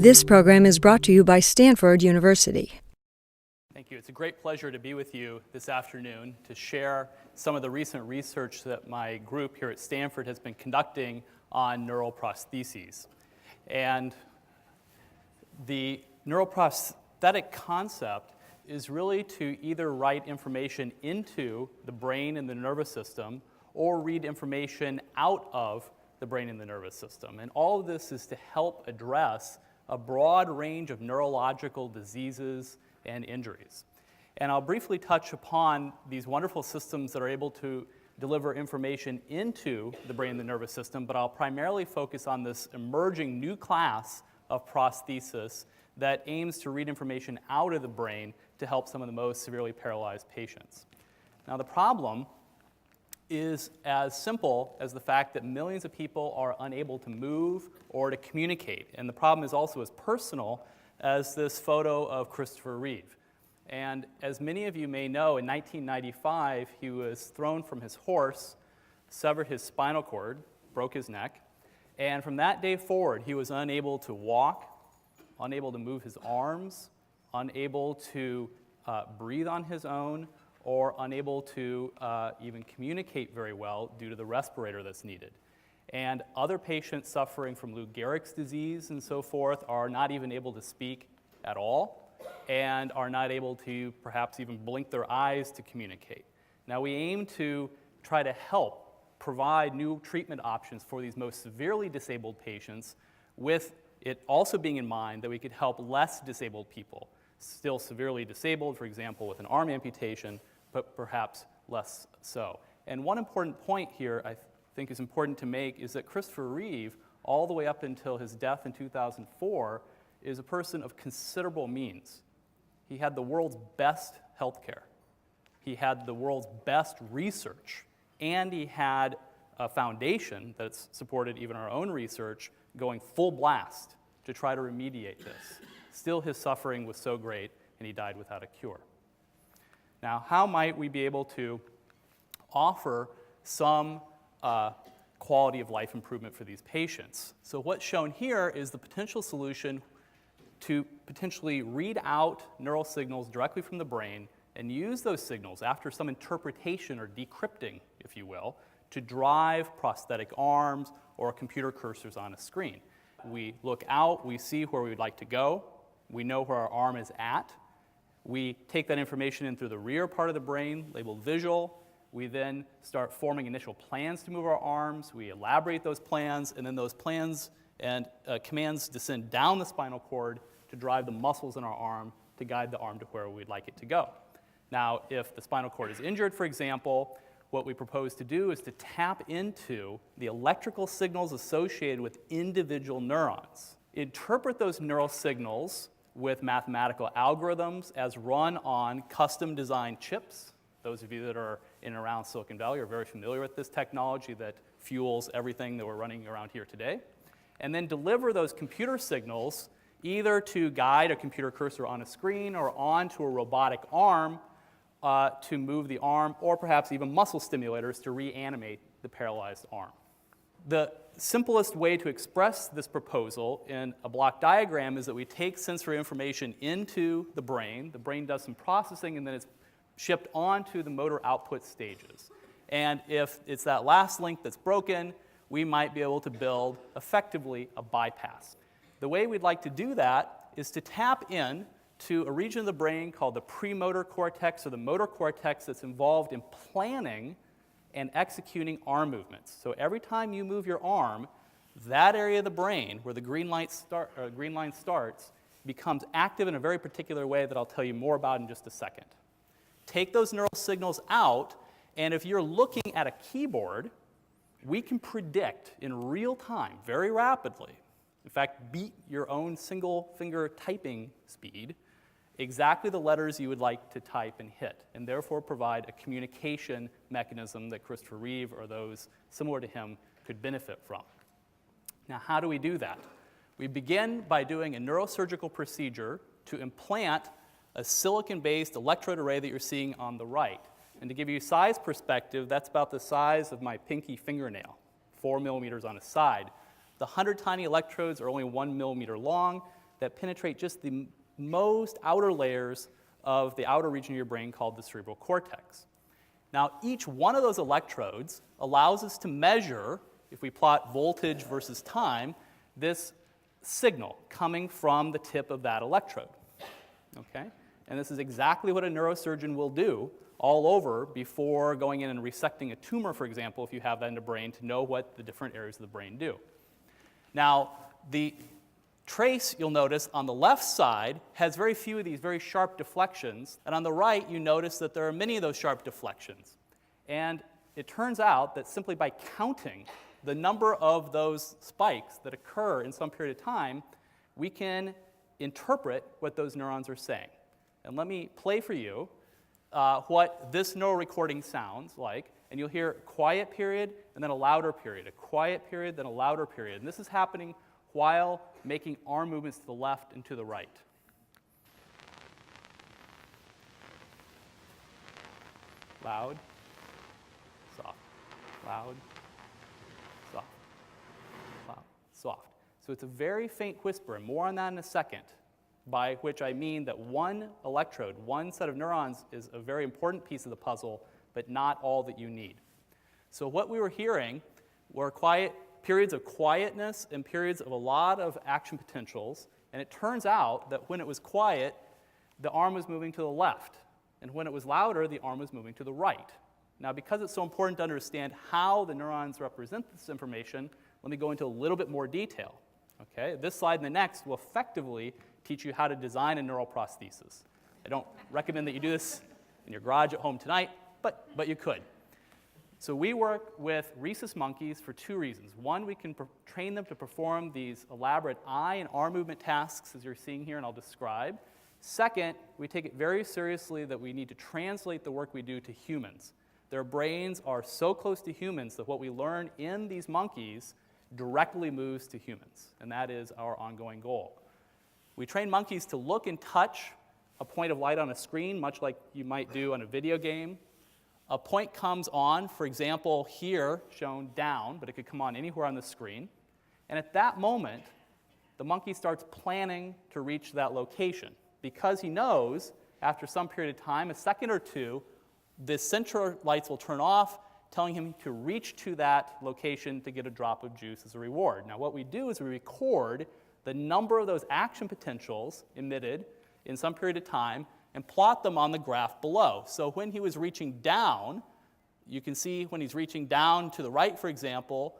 This program is brought to you by Stanford University. Thank you. It's a great pleasure to be with you this afternoon to share some of the recent research that my group here at Stanford has been conducting on neural prostheses. And the neuroprosthetic concept is really to either write information into the brain and the nervous system or read information out of the brain and the nervous system. And all of this is to help address a broad range of neurological diseases and injuries. And I'll briefly touch upon these wonderful systems that are able to deliver information into the brain and the nervous system, but I'll primarily focus on this emerging new class of prosthesis that aims to read information out of the brain to help some of the most severely paralyzed patients. Now, the problem is as simple as the fact that millions of people are unable to move or to communicate. And the problem is also as personal as this photo of Christopher Reeve. And as many of you may know, in 1995, he was thrown from his horse, severed his spinal cord, broke his neck, and from that day forward, he was unable to walk, unable to move his arms, unable to breathe on his own, or unable to even communicate very well due to the respirator that's needed. And other patients suffering from Lou Gehrig's disease and so forth are not even able to speak at all and are not able to perhaps even blink their eyes to communicate. Now, we aim to try to help provide new treatment options for these most severely disabled patients, with it also being in mind that we could help less disabled people, still severely disabled, for example, with an arm amputation, but perhaps less so. And one important point here I think is important to make is that Christopher Reeve, all the way up until his death in 2004, is a person of considerable means. He had the world's best healthcare. He had the world's best research, and he had a foundation that's supported even our own research going full blast to try to remediate this. Still, his suffering was so great, and he died without a cure. Now, how might we be able to offer some quality of life improvement for these patients? So what's shown here is the potential solution to potentially read out neural signals directly from the brain and use those signals after some interpretation or decrypting, if you will, to drive prosthetic arms or computer cursors on a screen. We look out, we see where we would like to go, we know where our arm is at. We take that information in through the rear part of the brain, labeled visual. We then start forming initial plans to move our arms. We elaborate those plans, and then those plans and commands descend down the spinal cord to drive the muscles in our arm to guide the arm to where we'd like it to go. Now, if the spinal cord is injured, for example, what we propose to do is to tap into the electrical signals associated with individual neurons. Interpret those neural signals with mathematical algorithms as run on custom-designed chips. Those of you that are in and around Silicon Valley are very familiar with this technology that fuels everything that we're running around here today. And then deliver those computer signals either to guide a computer cursor on a screen or onto a robotic arm to move the arm, or perhaps even muscle stimulators to reanimate the paralyzed arm. The simplest way to express this proposal in a block diagram is that we take sensory information into the brain does some processing, and then it's shipped onto the motor output stages. And if it's that last link that's broken, we might be able to build effectively a bypass. The way we'd like to do that is to tap in to a region of the brain called the premotor cortex, or the motor cortex, that's involved in planning and executing arm movements. So every time you move your arm, that area of the brain where the green line starts becomes active in a very particular way that I'll tell you more about in just a second. Take those neural signals out, and if you're looking at a keyboard, we can predict in real time, very rapidly, in fact, beat your own single finger typing speed, exactly the letters you would like to type and hit, and therefore provide a communication mechanism that Christopher Reeve or those similar to him could benefit from. Now, how do we do that? We begin by doing a neurosurgical procedure to implant a silicon-based electrode array that you're seeing on the right. And to give you size perspective, that's about the size of my pinky fingernail, 4 millimeters on a side. The 100 tiny electrodes are only 1 millimeter long. that penetrate just the most outer layers of the outer region of your brain called the cerebral cortex. Now, each one of those electrodes allows us to measure, if we plot voltage versus time, this signal coming from the tip of that electrode. Okay? And this is exactly what a neurosurgeon will do all over before going in and resecting a tumor, for example, if you have that in the brain, to know what the different areas of the brain do. Now, the trace, you'll notice, on the left side has very few of these very sharp deflections, and on the right, you notice that there are many of those sharp deflections. And it turns out that simply by counting the number of those spikes that occur in some period of time, we can interpret what those neurons are saying. And let me play for you what this neural recording sounds like. And you'll hear a quiet period and then a louder period, a quiet period, then a louder period. And this is happening while making arm movements to the left and to the right. Loud, soft, loud, soft, loud, soft. So it's a very faint whisper, and more on that in a second, by which I mean that one electrode, one set of neurons, is a very important piece of the puzzle, but not all that you need. So what we were hearing were periods of quietness and periods of a lot of action potentials, and it turns out that when it was quiet, the arm was moving to the left, and when it was louder, the arm was moving to the right. Now, because it's so important to understand how the neurons represent this information, let me go into a little bit more detail. Okay? This slide and the next will effectively teach you how to design a neural prosthesis. I don't recommend that you do this in your garage at home tonight, but you could. So we work with rhesus monkeys for two reasons. One, we can train them to perform these elaborate eye and arm movement tasks, as you're seeing here, and I'll describe. Second, we take it very seriously that we need to translate the work we do to humans. Their brains are so close to humans that what we learn in these monkeys directly moves to humans, and that is our ongoing goal. We train monkeys to look and touch a point of light on a screen, much like you might do on a video game. A point comes on, for example, here, shown down, but it could come on anywhere on the screen. And at that moment, the monkey starts planning to reach that location because he knows, after some period of time, a second or two, the central lights will turn off, telling him to reach to that location to get a drop of juice as a reward. Now, what we do is we record the number of those action potentials emitted in some period of time and plot them on the graph below. So when he was reaching down, you can see when he's reaching down to the right, for example,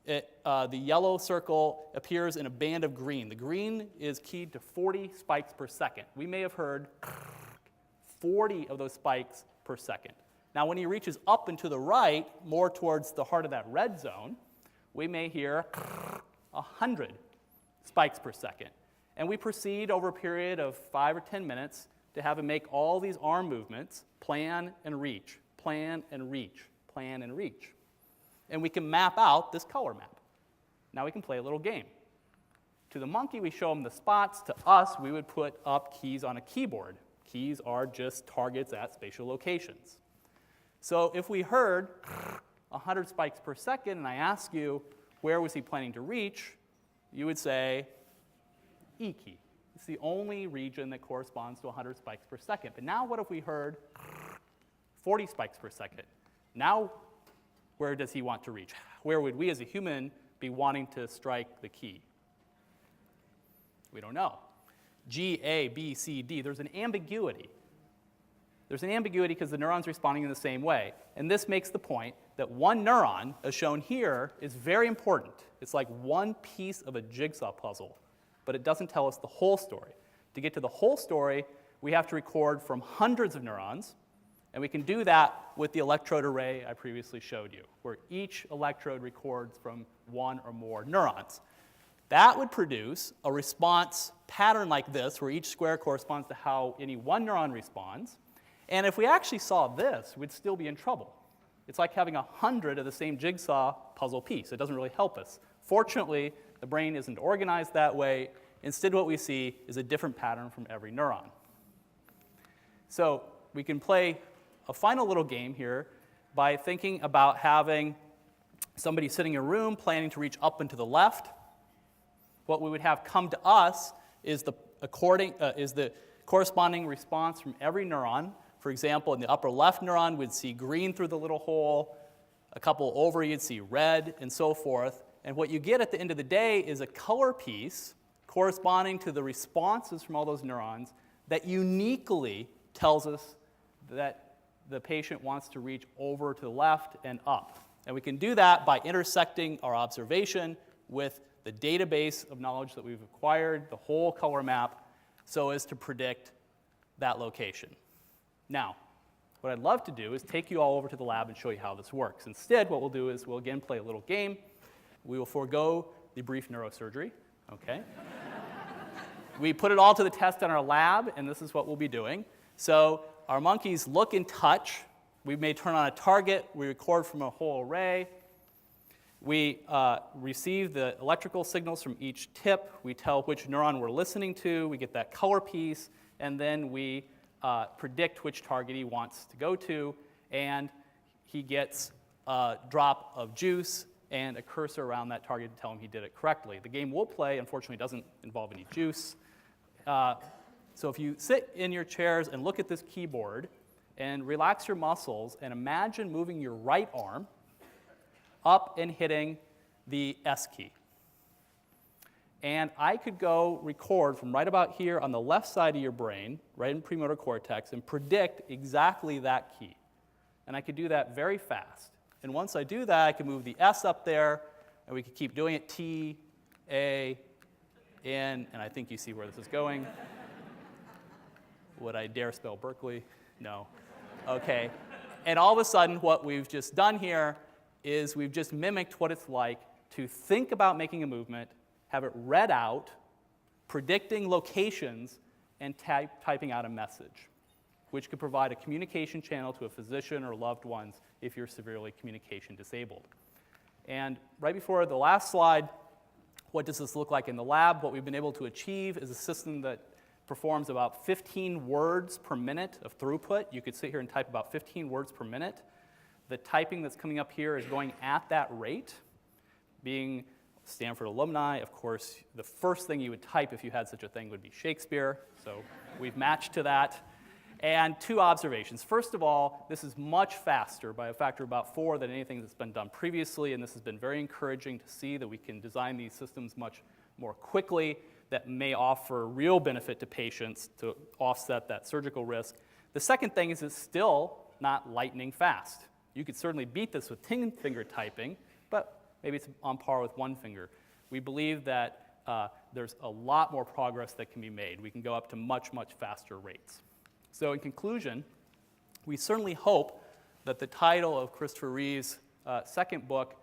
the yellow circle appears in a band of green. The green is keyed to 40 spikes per second. We may have heard 40 of those spikes per second. Now, when he reaches up and to the right, more towards the heart of that red zone, we may hear 100 spikes per second. And we proceed over a period of 5 or 10 minutes to have him make all these arm movements, plan and reach, plan and reach, plan and reach. And we can map out this color map. Now we can play a little game. To the monkey, we show him the spots. To us, we would put up keys on a keyboard. Keys are just targets at spatial locations. So if we heard 100 spikes per second, and I ask you, where was he planning to reach, you would say, E key. It's the only region that corresponds to 100 spikes per second. But now what if we heard 40 spikes per second? Now, where does he want to reach? Where would we as a human be wanting to strike the key? We don't know. G, A, B, C, D. There's an ambiguity. There's an ambiguity because the neuron's responding in the same way. And this makes the point that one neuron, as shown here, is very important. It's like one piece of a jigsaw puzzle, but it doesn't tell us the whole story. To get to the whole story, we have to record from hundreds of neurons, and we can do that with the electrode array I previously showed you, where each electrode records from one or more neurons. That would produce a response pattern like this, where each square corresponds to how any one neuron responds. And if we actually saw this, we'd still be in trouble. It's like having 100 of the same jigsaw puzzle piece. It doesn't really help us. Fortunately, the brain isn't organized that way. Instead, what we see is a different pattern from every neuron. So we can play a final little game here by thinking about having somebody sitting in a room planning to reach up and to the left. What we would have come to us is the corresponding response from every neuron. For example, in the upper left neuron, we'd see green through the little hole. A couple over, you'd see red, and so forth. And what you get at the end of the day is a color piece corresponding to the responses from all those neurons that uniquely tells us that the patient wants to reach over to the left and up. And we can do that by intersecting our observation with the database of knowledge that we've acquired, the whole color map, so as to predict that location. Now, what I'd love to do is take you all over to the lab and show you how this works. Instead, what we'll do is we'll again play a little game. We will forego the brief neurosurgery, okay? We put it all to the test in our lab, and this is what we'll be doing. So our monkeys look and touch. We may turn on a target. We record from a whole array. We receive the electrical signals from each tip. We tell which neuron we're listening to. We get that color piece, and then we predict which target he wants to go to, and he gets a drop of juice and a cursor around that target to tell him he did it correctly. The game we'll play, unfortunately, doesn't involve any juice. So if you sit in your chairs and look at this keyboard and relax your muscles and imagine moving your right arm up and hitting the S key. And I could go record from right about here on the left side of your brain, right in premotor cortex, and predict exactly that key. And I could do that very fast. And once I do that, I can move the S up there, and we could keep doing it, T, A, N, and I think you see where this is going. Would I dare spell Berkeley? No. Okay. And all of a sudden, what we've just done here is we've just mimicked what it's like to think about making a movement, have it read out, predicting locations, and typing out a message, which could provide a communication channel to a physician or loved ones if you're severely communication disabled. And right before the last slide, what does this look like in the lab? What we've been able to achieve is a system that performs about 15 words per minute of throughput. You could sit here and type about 15 words per minute. The typing that's coming up here is going at that rate. Being Stanford alumni, of course, the first thing you would type if you had such a thing would be Shakespeare, so we've matched to that. And two observations. First of all, this is much faster by a factor of about 4 than anything that's been done previously, and this has been very encouraging to see that we can design these systems much more quickly that may offer real benefit to patients to offset that surgical risk. The second thing is it's still not lightning fast. You could certainly beat this with 10-finger typing, but maybe it's on par with 1 finger. We believe that there's a lot more progress that can be made. We can go up to much, much faster rates. So in conclusion, we certainly hope that the title of Christopher Reeve's second book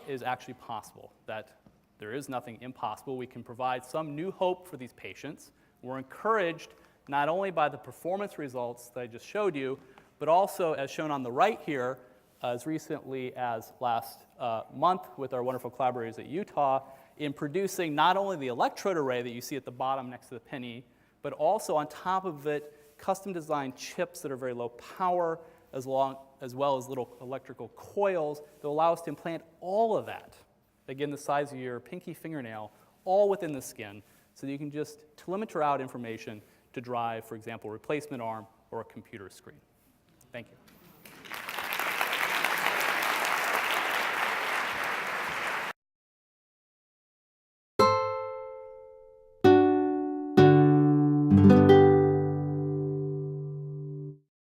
is actually possible, that there is nothing impossible. We can provide some new hope for these patients. We're encouraged not only by the performance results that I just showed you, but also, as shown on the right here, as recently as last month with our wonderful collaborators at Utah, in producing not only the electrode array that you see at the bottom next to the penny, but also on top of it, custom-designed chips that are very low power, as well as little electrical coils that allow us to implant all of that, again, the size of your pinky fingernail, all within the skin, so that you can just telemeter out information to drive, for example, a replacement arm or a computer screen. Thank you.